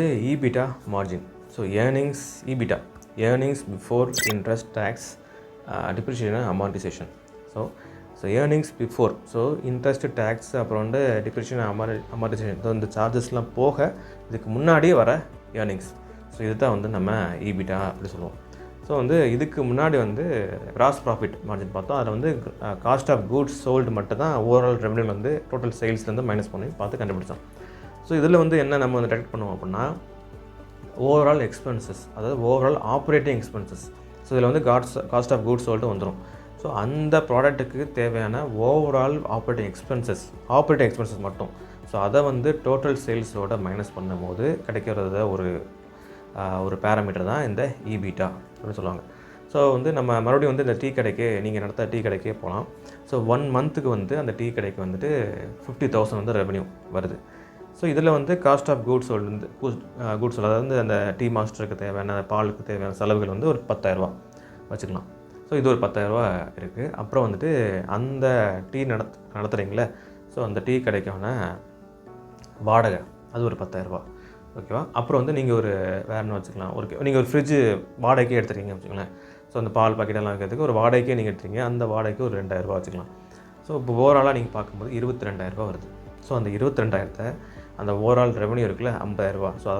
EBITDA margin. So earnings EBITDA, earnings before interest, tax, depreciation and amortization. So earnings before, so interest, tax, அப்புறம் வந்து depreciation amortization, இந்த சார்ஜஸ்லாம் போக இதுக்கு முன்னாடி வர earnings. ஸோ இதுதான் வந்து நம்ம EBITDA அப்படி சொல்லுவோம். ஸோ வந்து இதுக்கு முன்னாடி வந்து கிராஸ் ப்ராஃபிட் மார்ஜின் பார்த்தோம். அதில் வந்து காஸ்ட் ஆஃப் கூட்ஸ் சோல்டு மட்டும் தான் ஓவரால் ரெவன்யூ வந்து டோட்டல் சேல்ஸ்லேருந்து மைனஸ் பண்ணி பார்த்து கண்டுபிடிச்சோம். ஸோ இதில் வந்து என்ன நம்ம வந்து டிடெக்ட் பண்ணுவோம் அப்படின்னா ஓவரால் எக்ஸ்பென்சஸ், அதாவது ஓவரால் ஆப்ரேட்டிங் எக்ஸ்பென்சஸ். ஸோ இதில் வந்து காஸ்ட் ஆஃப் கூட்ஸ் சோல்டு வந்துடும். ஸோ அந்த ப்ராடக்ட்டுக்கு தேவையான ஓவரால் ஆப்ரேட்டிங் எக்ஸ்பென்சஸ் மட்டும். ஸோ அதை வந்து டோட்டல் சேல்ஸோட மைனஸ் பண்ணும்போது கிடைக்கிறத ஒரு பேராமீட்டர் தான் இந்த EBITDA அப்படின்னு சொல்லுவாங்க. ஸோ வந்து நம்ம மறுபடியும் வந்து இந்த டீ கடைக்கு, நீங்கள் நடத்த டீ கடைக்கே போகலாம். ஸோ 1 மந்த்துக்கு வந்து அந்த டீ கடைக்கு வந்துட்டு 50,000 வந்து ரெவன்யூ வருது. ஸோ இதில் வந்து காஸ்ட் ஆஃப் கூட்ஸ் சோல்டு வந்து அதாவது அந்த டீ மாஸ்டருக்கு தேவையான பாலுக்கு தேவையான செலவுகள் வந்து ஒரு 10,000 வச்சுக்கலாம். ஸோ இது ஒரு 10,000 இருக்குது. அப்புறம் வந்துட்டு அந்த டீ நடத்துகிறீங்களே, ஸோ அந்த டீ கடைக்கான வாடகை அது ஒரு 10,000, ஓகேவா. அப்புறம் வந்து நீங்கள் வேறு என்ன வச்சுக்கலாம், நீங்கள் ஒரு ஃப்ரிட்ஜு வாடகைக்கே எடுத்துருக்கீங்க வச்சுக்கோங்களேன். ஸோ அந்த பால் பாக்கெட்டெல்லாம் வைக்கிறதுக்கு ஒரு வாடகைக்கே நீங்கள் எடுத்துருக்கீங்க, அந்த வாடகைக்கு ஒரு 2,000 வச்சுக்கலாம். ஸோ இப்போ ஓவராலாக நீங்கள் பார்க்கும்போது 22,000 வருது. ஸோ அந்த 22,000 அந்த ஓவரால் ரெவன்யூ இருக்குல்ல 50,000, ஸோ அதெல்லாம்